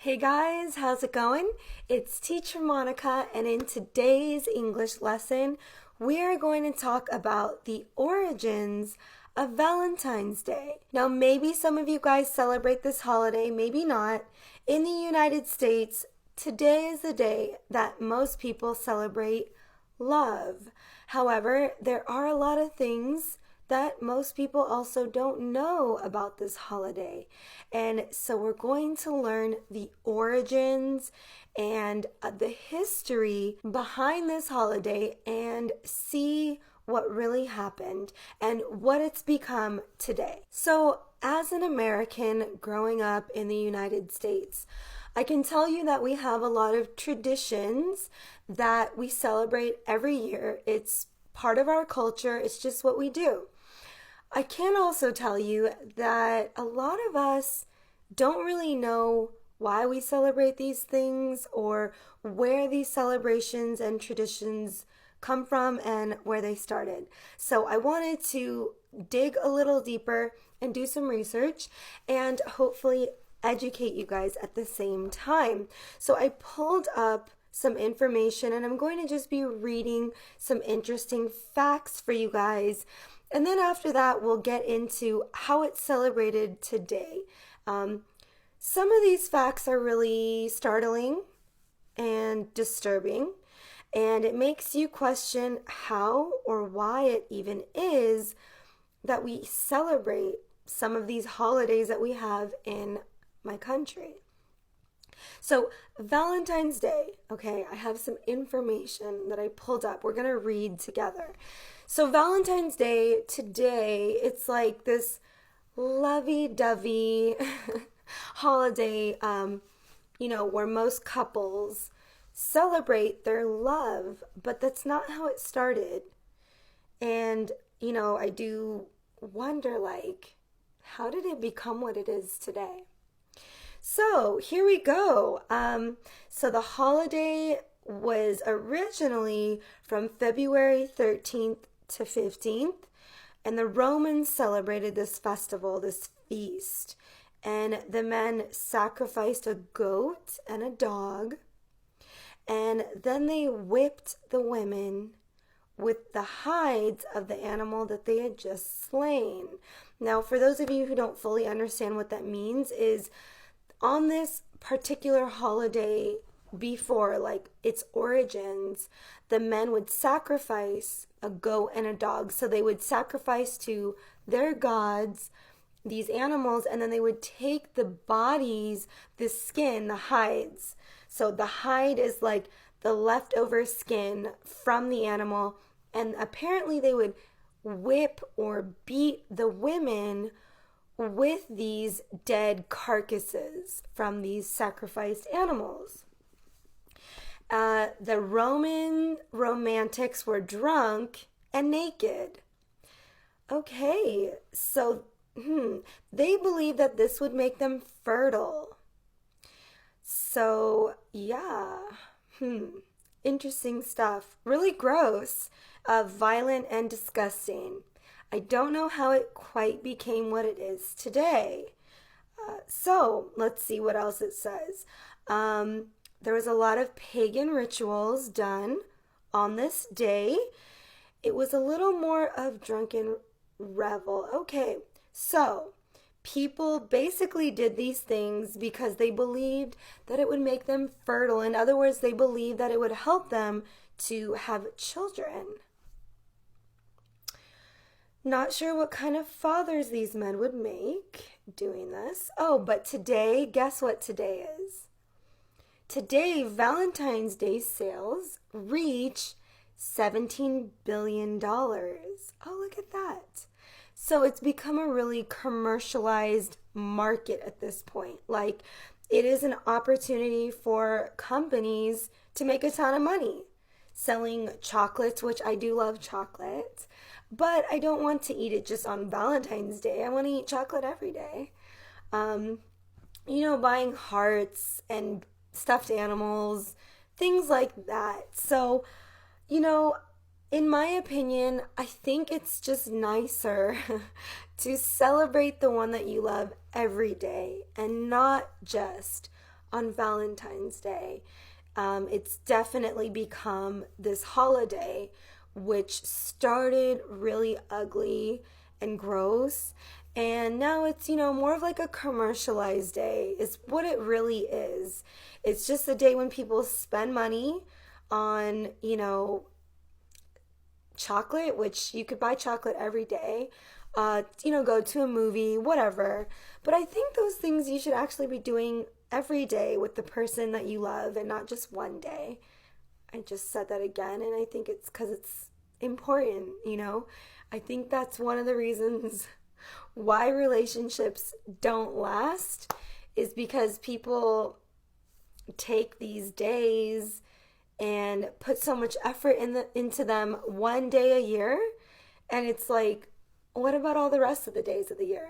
Hey guys, how's it going? It's Teacher Monica, and in today's English lesson, we are going to talk about the origins of Valentine's Day. Now, maybe some of you guys celebrate this holiday, maybe not. In the United States, today is the day that most people celebrate love. However, there are a lot of things that most people also don't know about this holiday. And so we're going to learn the origins and the history behind this holiday and see what really happened and what it's become today. So, as an American growing up in the United States, I can tell you that we have a lot of traditions that we celebrate every year. It's part of our culture, it's just what we do. I can also tell you that a lot of us don't really know why we celebrate these things or where these celebrations and traditions come from and where they started. So I wanted to dig a little deeper and do some research and hopefully educate you guys at the same time. So I pulled up some information and I'm going to just be reading some interesting facts for you guys. And then after that, we'll get into how it's celebrated today. Some of these facts are really startling and disturbing, and it makes you question how or why it even is that we celebrate some of these holidays that we have in my country. So, Valentine's Day, okay, I have some information that I pulled up. We're going to read together. So, Valentine's Day today, it's like this lovey-dovey holiday, where most couples celebrate their love, but that's not how it started. And, I do wonder, how did it become what it is today? So here we go. So the holiday was originally from February 13th to 15th, and the Romans celebrated this festival, this feast, and the men sacrificed a goat and a dog, and then they whipped the women with the hides of the animal that they had just slain. Now, for those of you who don't fully understand what that means, is on this particular holiday before, its origins, the men would sacrifice a goat and a dog. So they would sacrifice to their gods these animals, and then they would take the bodies, the skin, the hides. So the hide is like the leftover skin from the animal, and apparently they would whip or beat the women with these dead carcasses from these sacrificed animals. The Roman romantics were drunk and naked. Okay, so they believed that this would make them fertile. So, yeah, interesting stuff. Really gross, violent, and disgusting. I don't know how it quite became what it is today. So let's see what else it says. There was a lot of pagan rituals done on this day. It was a little more of drunken revel. Okay, so people basically did these things because they believed that it would make them fertile. In other words, they believed that it would help them to have children. Not sure what kind of fathers these men would make doing this. Oh, but today, guess what today is? Today, Valentine's Day sales reach $17 billion. Oh, look at that. So it's become a really commercialized market at this point. It is an opportunity for companies to make a ton of money selling chocolates, which I do love chocolate. But I don't want to eat it just on Valentine's Day. I want to eat chocolate every day. Buying hearts and stuffed animals, things like that. So, in my opinion, I think it's just nicer to celebrate the one that you love every day and not just on Valentine's Day. It's definitely become this holiday which started really ugly and gross. And now it's, more of like a commercialized day, is what it really is. It's just a day when people spend money on, chocolate, which you could buy chocolate every day, go to a movie, whatever. But I think those things you should actually be doing every day with the person that you love and not just one day. I just said that again, and I think it's because it's important. I think that's one of the reasons why relationships don't last, is because people take these days and put so much effort into them one day a year, and it's like, what about all the rest of the days of the year?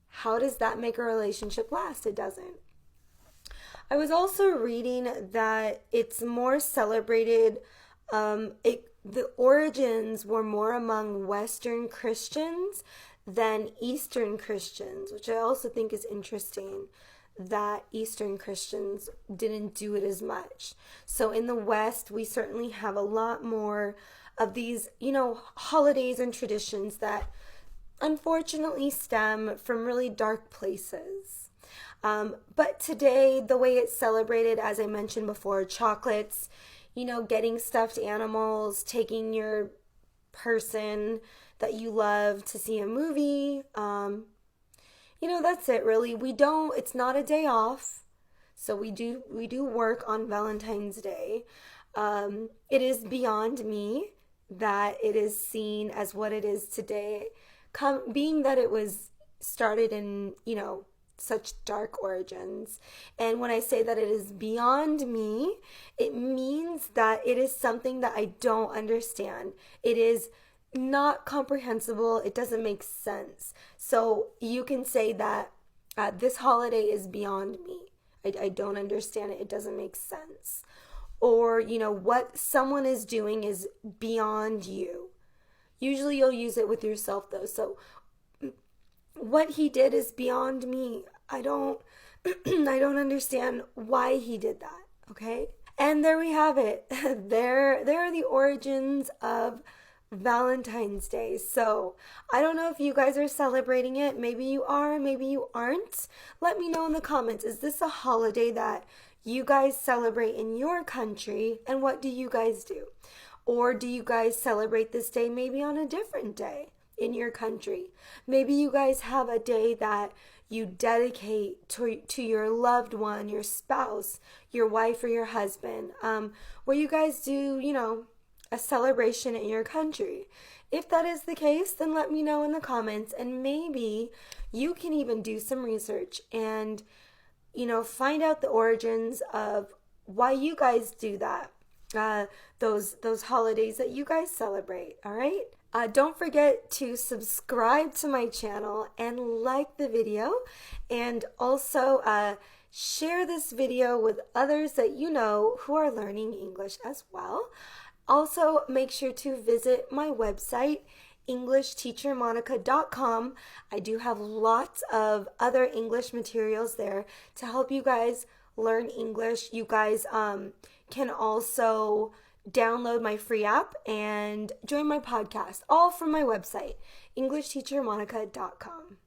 How does that make a relationship last? It doesn't. I was also reading that it's more celebrated. The origins were more among Western Christians than Eastern Christians, which I also think is interesting, that Eastern Christians didn't do it as much. So in the West, we certainly have a lot more of these, holidays and traditions that unfortunately stem from really dark places. But today, the way it's celebrated, as I mentioned before, chocolates, getting stuffed animals, taking your person that you love to see a movie. That's it really. It's not a day off. So we do work on Valentine's Day. It is beyond me that it is seen as what it is today, being that it was started in, such dark origins. And when I say that it is beyond me, it means that it is something that I don't understand. It is not comprehensible. It doesn't make sense. So you can say that this holiday is beyond me. I don't understand it. It doesn't make sense. Or, what someone is doing is beyond you. Usually you'll use it with yourself though. So what he did is beyond me. I don't I don't understand why he did that, okay? And there we have it. There are the origins of Valentine's Day. So I don't know if you guys are celebrating it. Maybe you are, maybe you aren't. Let me know in the comments. Is this a holiday that you guys celebrate in your country, and what do you guys do? Or do you guys celebrate this day maybe on a different day in your country? Maybe you guys have a day that you dedicate to your loved one, your spouse, your wife or your husband, where you guys do, a celebration in your country. If that is the case, then let me know in the comments, and maybe you can even do some research and, find out the origins of why you guys do that, those holidays that you guys celebrate, all right? Don't forget to subscribe to my channel and like the video, and also share this video with others that you know who are learning English as well. Also, make sure to visit my website, EnglishTeacherMonica.com. I do have lots of other English materials there to help you guys learn English. You guys can also download my free app and join my podcast, all from my website, EnglishTeacherMonica.com.